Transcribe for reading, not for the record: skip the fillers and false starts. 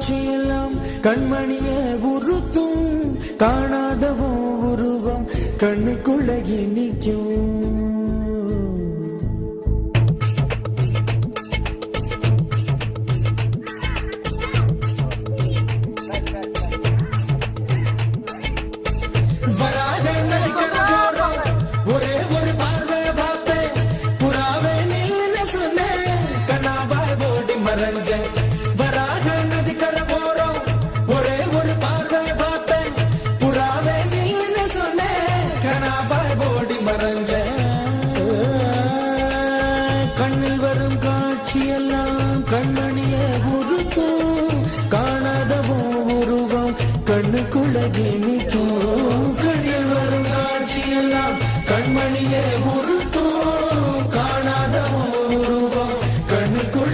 காட்சியெல்லாம் கண்மணிய உறுத்தும் காணாதவோ உருவம் கண்ணுக்குள்ளகி நிற்கும் வராக நதிக்கர போறோம் ஒரே ஒரு பார்வை பார்த்தேன் புறாவே நின்னு சொன்னேன் கனாபாய் போடி மறைஞ்ச கண்ணில் வரும் காட்சியெல்லாம் கண்மணிய உறுத்தும் காணாதவோ உருவம் கண்ணுக்குள்ளகி நிற்கும்